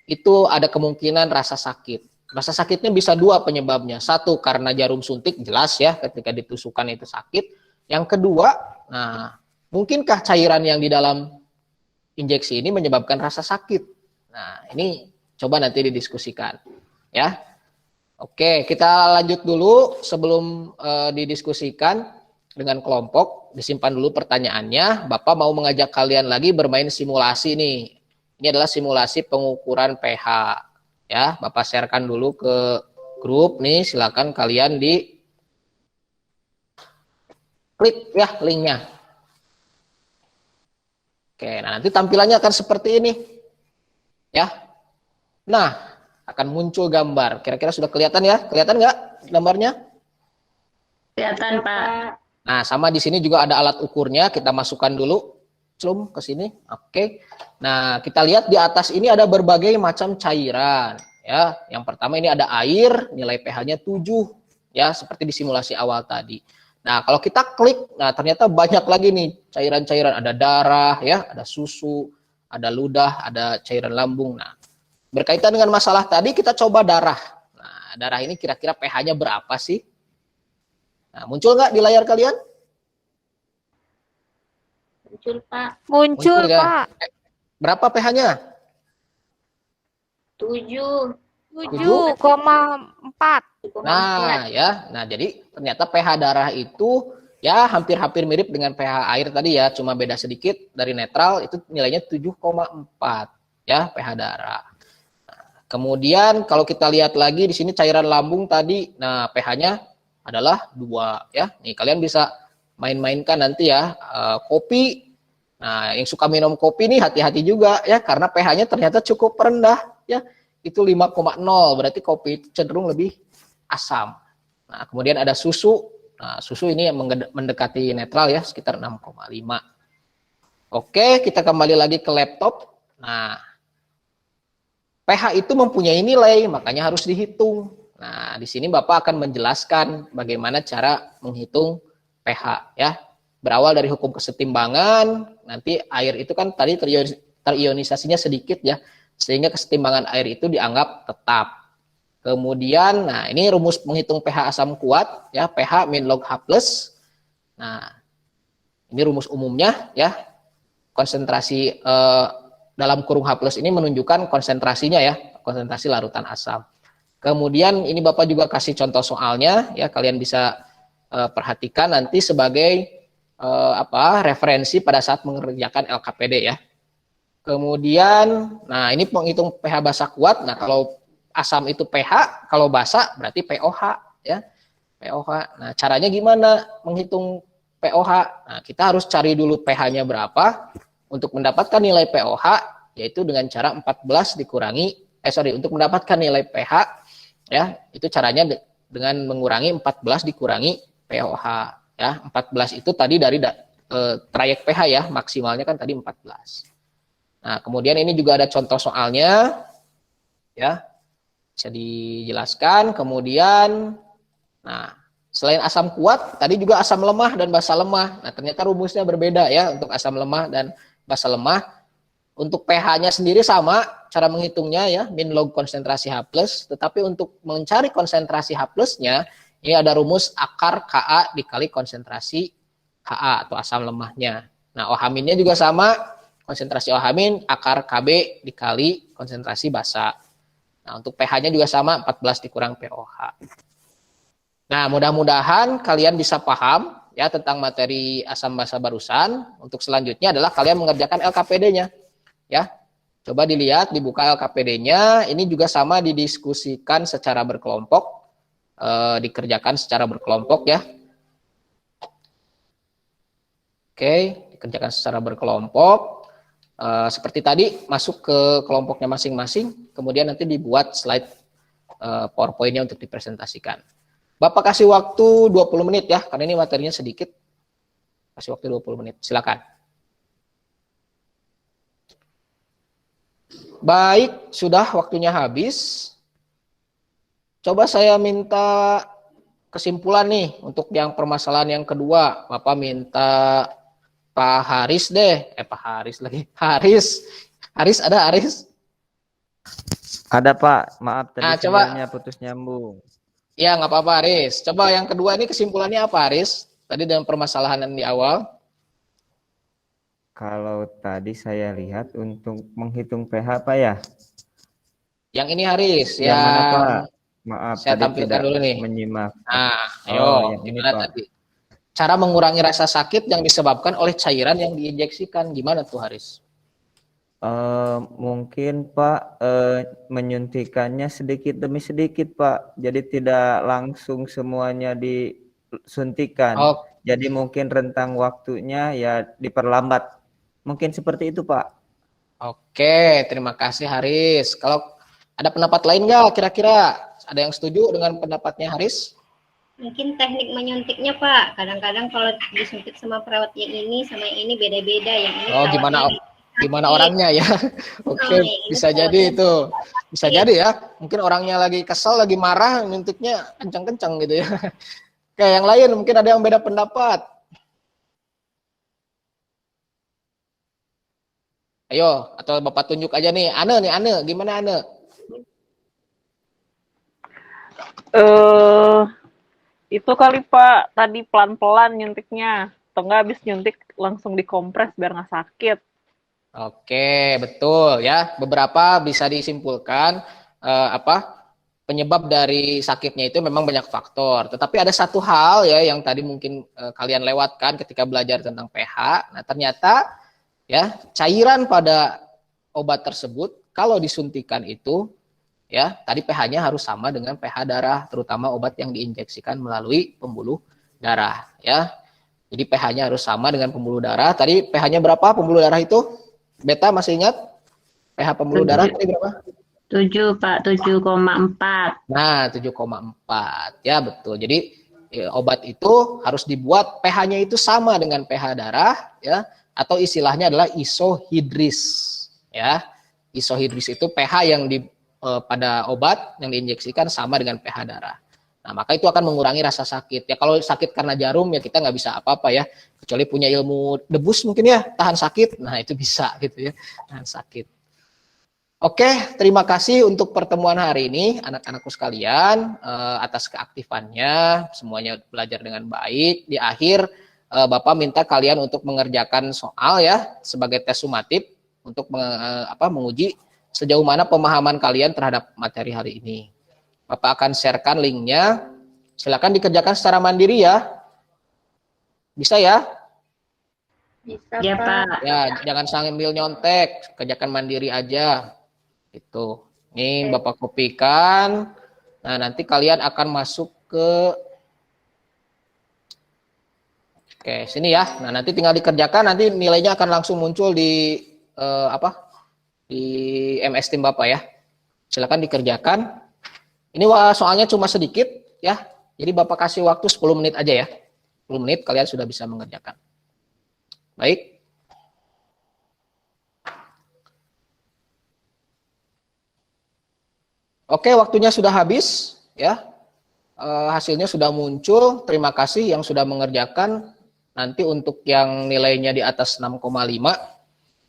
B: itu ada kemungkinan rasa sakit. Rasa sakitnya bisa 2 penyebabnya. 1 karena jarum suntik jelas ya, ketika ditusukkan itu sakit. Yang kedua, nah mungkinkah cairan yang di dalam injeksi ini menyebabkan rasa sakit? Nah ini coba nanti didiskusikan ya. Oke, kita lanjut dulu sebelum didiskusikan dengan kelompok. Disimpan dulu pertanyaannya. Bapak mau mengajak kalian lagi bermain simulasi nih. Ini adalah simulasi pengukuran pH. Ya, Bapak sharekan dulu ke grup nih. Silakan kalian di klik ya linknya. Oke, nah nanti tampilannya akan seperti ini. Ya. Nah, akan muncul gambar. Kira-kira sudah kelihatan ya? Kelihatan nggak gambarnya?
K: Kelihatan Pak.
B: Nah, sama di sini juga ada alat ukurnya. Kita masukkan dulu. Zoom ke sini. Oke. Nah, kita lihat di atas ini ada berbagai macam cairan. Ya, yang pertama ini ada air, nilai pH-nya 7 ya, seperti di simulasi awal tadi. Nah, kalau kita klik, nah ternyata banyak lagi nih cairan-cairan, ada darah ya, ada susu, ada ludah, ada cairan lambung. Nah, berkaitan dengan masalah tadi kita coba darah. Nah, darah ini kira-kira pH-nya berapa sih? Nah, muncul nggak di layar kalian?
C: Muncul, Pak.
H: Muncul,
B: ya?
H: Pak.
B: Berapa pH-nya?
C: 7.
H: 7,4.
B: Nah, ya. Nah, jadi ternyata pH darah itu ya hampir-hampir mirip dengan pH air tadi ya, cuma beda sedikit dari netral itu nilainya 7,4 ya pH darah. Nah, kemudian kalau kita lihat lagi di sini cairan lambung tadi, nah pH-nya adalah 2 ya. Nih kalian bisa main-mainkan nanti ya. Kopi. Nah, yang suka minum kopi nih hati-hati juga ya karena pH-nya ternyata cukup rendah ya. Itu 5,0, berarti kopi itu cenderung lebih asam. Nah, kemudian ada susu. Nah, susu ini yang mendekati netral ya, sekitar 6,5. Oke, kita kembali lagi ke laptop. Nah, pH itu mempunyai nilai, makanya harus dihitung. Nah, di sini Bapak akan menjelaskan bagaimana cara menghitung pH ya. Berawal dari hukum kesetimbangan, nanti air itu kan tadi terionisasinya sedikit ya, sehingga kesetimbangan air itu dianggap tetap. Kemudian, nah ini rumus menghitung pH asam kuat ya, pH min log H+. Nah, ini rumus umumnya ya. Konsentrasi dalam kurung H+ ini menunjukkan konsentrasinya ya, konsentrasi larutan asam. Kemudian ini Bapak juga kasih contoh soalnya ya, kalian bisa perhatikan nanti sebagai referensi pada saat mengerjakan LKPD ya. Kemudian, nah ini menghitung pH basa kuat. Nah kalau asam itu pH, kalau basa berarti pOH ya. pOH. Nah caranya gimana menghitung pOH? Nah kita harus cari dulu pH-nya berapa. Untuk mendapatkan nilai pOH, yaitu dengan cara 14 dikurangi, untuk mendapatkan nilai pH, ya itu caranya dengan mengurangi 14 dikurangi pOH. Ya 14 itu tadi dari trayek pH ya, maksimalnya kan tadi 14. Nah, kemudian ini juga ada contoh soalnya, ya, bisa dijelaskan. Kemudian, nah, selain asam kuat, tadi juga asam lemah dan basa lemah. Nah, ternyata rumusnya berbeda ya untuk asam lemah dan basa lemah. Untuk pH-nya sendiri sama, cara menghitungnya ya, min log konsentrasi H+, tetapi untuk mencari konsentrasi H+-nya, ini ada rumus akar Ka dikali konsentrasi Ka atau asam lemahnya. Nah, OH-minnya juga sama. Konsentrasi OH- akar Kb dikali konsentrasi basa. Nah, untuk pH-nya juga sama, 14 dikurang pOH. Nah, mudah-mudahan kalian bisa paham ya tentang materi asam basa barusan. Untuk selanjutnya adalah kalian mengerjakan LKPD-nya. Ya. Coba dilihat, dibuka LKPD-nya. Ini juga sama didiskusikan secara berkelompok, dikerjakan secara berkelompok ya. Oke, dikerjakan secara berkelompok. Seperti tadi, masuk ke kelompoknya masing-masing, kemudian nanti dibuat slide PowerPoint-nya untuk dipresentasikan. Bapak kasih waktu 20 menit ya, karena ini materinya sedikit. Kasih waktu 20 menit, silakan. Baik, sudah waktunya habis. Coba saya minta kesimpulan nih, untuk yang permasalahan yang kedua. Bapak minta Pak Haris deh, Pak Haris lagi, Haris ada Haris?
D: Ada Pak, maaf tadi
B: coba
D: putus nyambung.
B: Ya nggak apa-apa Haris. Coba yang kedua ini kesimpulannya apa Haris? Tadi dengan permasalahan di awal.
D: Kalau tadi saya lihat untuk menghitung pH Pak ya.
B: Yang ini Haris,
D: yang mana Pak? Maaf,
B: saya
D: tadi
B: tampilkan
D: tidak
B: dulu nih.
D: Menyimak.
B: Nah, ayo,
D: yang
B: gimana
D: ini,
B: tadi? Cara mengurangi rasa sakit yang disebabkan oleh cairan yang diinjeksikan, gimana tuh Haris?
D: Mungkin Pak menyuntikannya sedikit demi sedikit Pak, jadi tidak langsung semuanya disuntikan. Jadi mungkin rentang waktunya ya diperlambat. Mungkin seperti itu Pak.
B: Oke, terima kasih Haris. Kalau ada pendapat lain nggak kira-kira? Ada yang setuju dengan pendapatnya Haris?
I: Mungkin teknik menyuntiknya Pak. Kadang-kadang kalau disuntik sama perawat yang ini sama yang ini beda-beda. Yang ini
B: gimana orangnya ya? Oke, bisa jadi itu. Bisa jadi ya, mungkin orangnya lagi kesel, lagi marah, nyuntiknya kencang-kencang gitu ya. Kayak yang lain, mungkin ada yang beda pendapat. Ayo, atau Bapak tunjuk aja nih, Ane, gimana Ane?
J: Itu kali Pak, tadi pelan-pelan nyuntiknya, atau enggak habis nyuntik langsung dikompres biar nggak sakit.
B: Oke, betul ya. Beberapa bisa disimpulkan penyebab dari sakitnya itu memang banyak faktor. Tetapi ada satu hal ya yang tadi mungkin kalian lewatkan ketika belajar tentang pH. Nah, ternyata ya cairan pada obat tersebut kalau disuntikan itu ya tadi pH-nya harus sama dengan pH darah, terutama obat yang diinjeksikan melalui pembuluh darah ya. Jadi pH-nya harus sama dengan pembuluh darah. Tadi pH-nya berapa pembuluh darah itu? Beta masih ingat? pH pembuluh darah tadi berapa?
K: 7 Pak, 7,4.
B: Nah, 7,4. Ya, betul. Jadi obat itu harus dibuat pH-nya itu sama dengan pH darah ya, atau istilahnya adalah isohidris ya. Isohidris itu pH yang pada obat yang diinjeksikan sama dengan pH darah. Nah, maka itu akan mengurangi rasa sakit. Ya kalau sakit karena jarum ya kita nggak bisa apa-apa ya, kecuali punya ilmu debus mungkin ya, tahan sakit. Nah, itu bisa gitu ya, tahan sakit. Oke, terima kasih untuk pertemuan hari ini anak-anakku sekalian atas keaktifannya, semuanya belajar dengan baik. Di akhir Bapak minta kalian untuk mengerjakan soal ya sebagai tes sumatif untuk menguji sejauh mana pemahaman kalian terhadap materi hari ini. Bapak akan sharekan linknya. Silakan dikerjakan secara mandiri ya. Bisa ya?
C: Bisa,
K: Ya, Pak.
B: Ya, jangan sambil nyontek, kerjakan mandiri aja. Itu. Nih Bapak kopikan. Nah, nanti kalian akan masuk ke Oke, sini ya. Nah, nanti tinggal dikerjakan, nanti nilainya akan langsung muncul di di MS Team Bapak ya. Silakan dikerjakan. Ini soalnya cuma sedikit ya. Jadi Bapak kasih waktu 10 menit aja ya. 10 menit kalian sudah bisa mengerjakan. Baik. Oke, waktunya sudah habis ya. Hasilnya sudah muncul. Terima kasih yang sudah mengerjakan. Nanti untuk yang nilainya di atas 6,5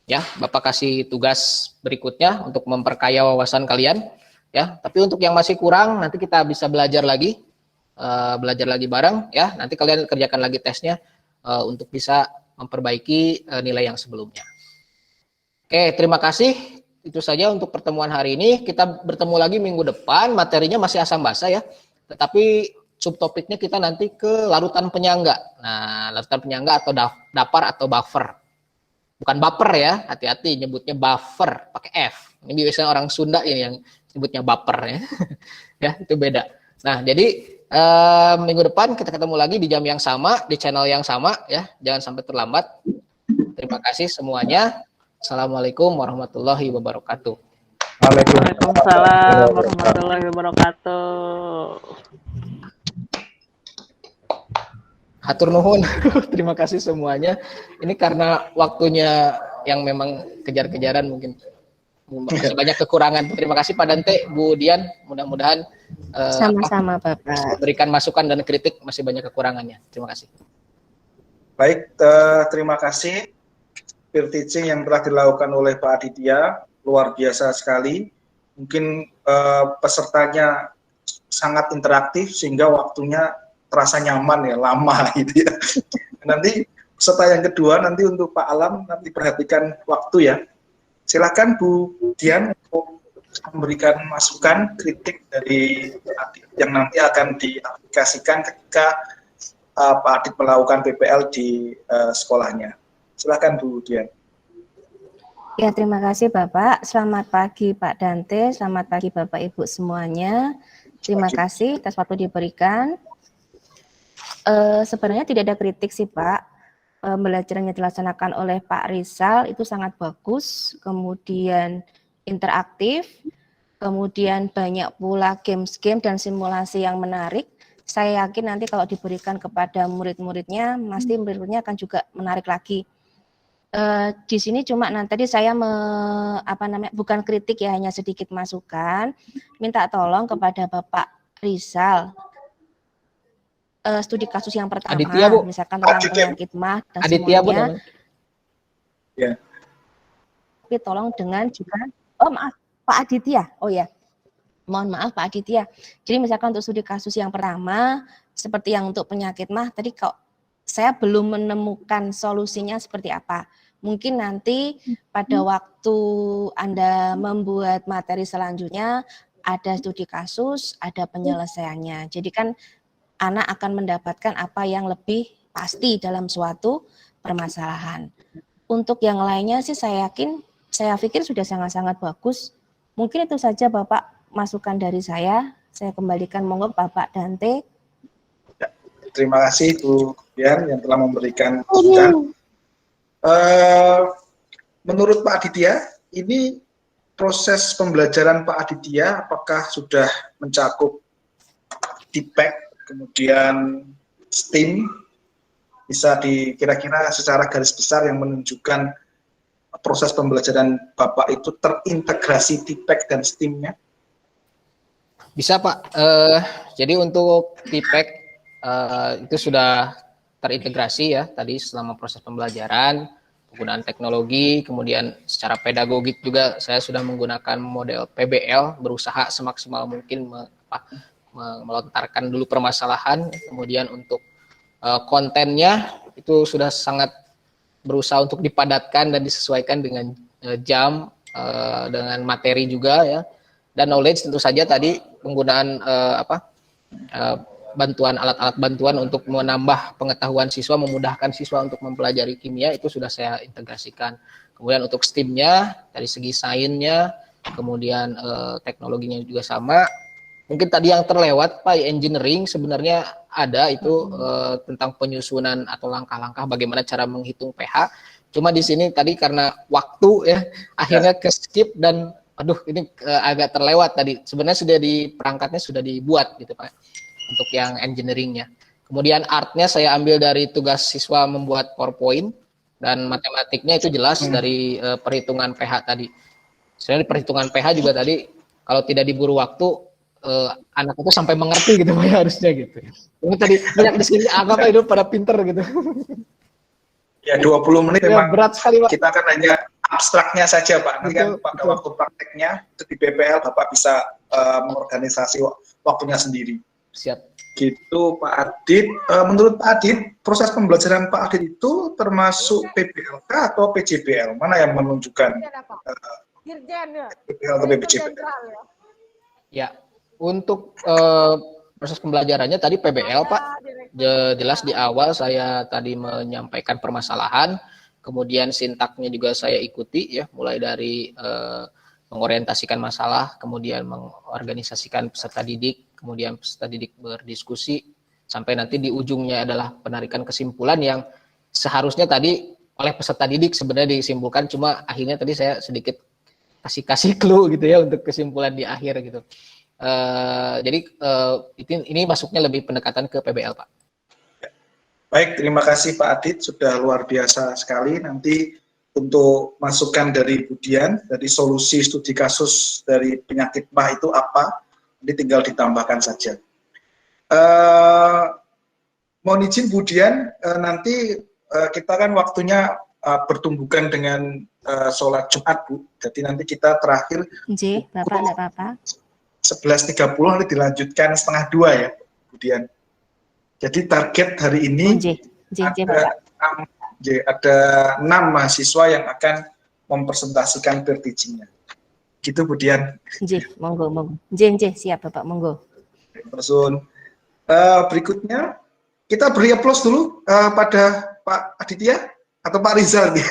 B: ya, Bapak kasih tugas berikutnya untuk memperkaya wawasan kalian. Ya, tapi untuk yang masih kurang nanti kita bisa belajar lagi bareng ya. Nanti kalian kerjakan lagi tesnya untuk bisa memperbaiki nilai yang sebelumnya. Oke, terima kasih. Itu saja untuk pertemuan hari ini. Kita bertemu lagi minggu depan. Materinya masih asam basa ya. Tetapi subtopiknya kita nanti ke larutan penyangga. Nah, larutan penyangga atau dapar atau buffer. Bukan baper ya, hati-hati nyebutnya buffer pakai F. Ini biasanya orang Sunda ini yang sebutnya baper ya. Ya, itu beda. Nah, jadi minggu depan kita ketemu lagi di jam yang sama, di channel yang sama ya. Jangan sampai terlambat. Terima kasih semuanya. Assalamualaikum warahmatullahi wabarakatuh.
J: Waalaikumsalam warahmatullahi wabarakatuh.
B: Hatur nuhun. Terima kasih semuanya. Ini karena waktunya yang memang kejar-kejaran mungkin masih banyak kekurangan. Terima kasih Pak Dante, Bu Dian. Mudah-mudahan
L: sama-sama Bapak.
B: Berikan masukan dan kritik, masih banyak kekurangannya. Terima kasih.
A: Baik, terima kasih peer teaching yang telah dilakukan oleh Pak Aditya, luar biasa sekali. Mungkin pesertanya sangat interaktif sehingga waktunya terasa nyaman ya, lama gitu ya. Nanti peserta yang kedua nanti untuk Pak Alam nanti perhatikan waktu ya. Silakan Bu Dian untuk memberikan masukan kritik dari yang nanti akan diaplikasikan ketika Pak Adit melakukan PPL di sekolahnya. Silakan Bu Dian.
L: Ya, terima kasih Bapak. Selamat pagi Pak Dante, selamat pagi Bapak Ibu semuanya. Terima kasih atas waktu diberikan. Sebenarnya tidak ada kritik sih Pak. Pembelajaran yang dilaksanakan oleh Pak Rizal itu sangat bagus, kemudian interaktif, kemudian banyak pula games-game dan simulasi yang menarik. Saya yakin nanti kalau diberikan kepada murid-muridnya, pasti murid-muridnya akan juga menarik lagi. Di sini cuma nanti saya bukan kritik ya, hanya sedikit masukan. Minta tolong kepada Bapak Rizal, studi kasus yang pertama,
B: Aditya, Bu.
L: misalkan tentang penyakit mah dan
B: Aditya,
L: semuanya.
B: Bu,
A: ya.
L: Tapi tolong dengan juga, maaf, Pak Aditya. Oh ya, mohon maaf Pak Aditya. Jadi misalkan untuk studi kasus yang pertama, seperti yang untuk penyakit mah, tadi kok saya belum menemukan solusinya seperti apa. Mungkin nanti pada waktu Anda membuat materi selanjutnya, ada studi kasus, ada penyelesaiannya. Jadi kan anak akan mendapatkan apa yang lebih pasti dalam suatu permasalahan. Untuk yang lainnya sih saya pikir sudah sangat-sangat bagus. Mungkin itu saja Bapak masukan dari saya. Saya kembalikan monggo Bapak Dante.
A: Terima kasih Bu Bian yang telah memberikan masukan. Menurut Pak Aditya, ini proses pembelajaran Pak Aditya apakah sudah mencakup TPEC, kemudian STEAM, bisa dikira-kira secara garis besar yang menunjukkan proses pembelajaran Bapak itu terintegrasi TPEC dan STEAM-nya?
B: Bisa Pak. Jadi untuk TPEC itu sudah terintegrasi ya tadi selama proses pembelajaran, penggunaan teknologi, kemudian secara pedagogik juga saya sudah menggunakan model PBL, berusaha semaksimal mungkin melontarkan dulu permasalahan, kemudian untuk kontennya itu sudah sangat berusaha untuk dipadatkan dan disesuaikan dengan jam, dengan materi juga ya, dan knowledge tentu saja tadi penggunaan bantuan alat-alat bantuan untuk menambah pengetahuan siswa, memudahkan siswa untuk mempelajari kimia itu sudah saya integrasikan. Kemudian untuk STEAM-nya dari segi sainsnya, kemudian teknologinya juga sama. Mungkin tadi yang terlewat Pak, engineering sebenarnya ada itu tentang penyusunan atau langkah-langkah bagaimana cara menghitung pH. Cuma di sini tadi karena waktu ya akhirnya ke skip dan ini agak terlewat tadi. Sebenarnya sudah di perangkatnya sudah dibuat gitu Pak untuk yang engineeringnya. Kemudian artnya saya ambil dari tugas siswa membuat PowerPoint dan matematiknya itu jelas dari perhitungan pH tadi. Sebenarnya perhitungan pH juga tadi kalau tidak diburu waktu anak itu sampai mengerti gitu Pak harusnya gitu. Ini tadi banyak di sini anggap itu pada pinter gitu.
A: Ya 20 menit
B: ya,
A: memang
B: berat sekali Pak.
A: Kita kan hanya abstraknya saja Pak. Nanti kan pada waktu prakteknya itu di BPL Bapak bisa mengorganisasi waktunya sendiri.
B: Siap.
A: Gitu Pak Adit. Menurut Pak Adit, proses pembelajaran Pak Adit itu termasuk PBLK atau PJBL? Mana yang menunjukkan PBL atau PJBL?
B: Ya, untuk proses pembelajarannya tadi PBL Pak. Jelas di awal saya tadi menyampaikan permasalahan, kemudian sintaknya juga saya ikuti ya, mulai dari mengorientasikan masalah, kemudian mengorganisasikan peserta didik, kemudian peserta didik berdiskusi, sampai nanti di ujungnya adalah penarikan kesimpulan yang seharusnya tadi oleh peserta didik sebenarnya disimpulkan, cuma akhirnya tadi saya sedikit kasih clue gitu ya untuk kesimpulan di akhir gitu. Jadi ini masuknya lebih pendekatan ke PBL Pak.
A: Baik, terima kasih Pak Adit, sudah luar biasa sekali. Nanti untuk masukan dari Budian, dari solusi studi kasus dari penyakit mah itu apa, ini tinggal ditambahkan saja. Mohon izin Budian, nanti kita kan waktunya bertumbukan dengan sholat Jumat Bu, jadi nanti kita terakhir
L: Bapak enggak apa-apa.
A: 11.30 nanti dilanjutkan 1:30 ya Budian. Jadi target hari ini ada 6 mahasiswa yang akan mempresentasikan peer teaching-nya. Gitu Budian.
L: Monggo. Siap Bapak, monggo.
A: Terus berikutnya kita beri aplaus dulu pada Pak Aditya atau Pak Rizal nih.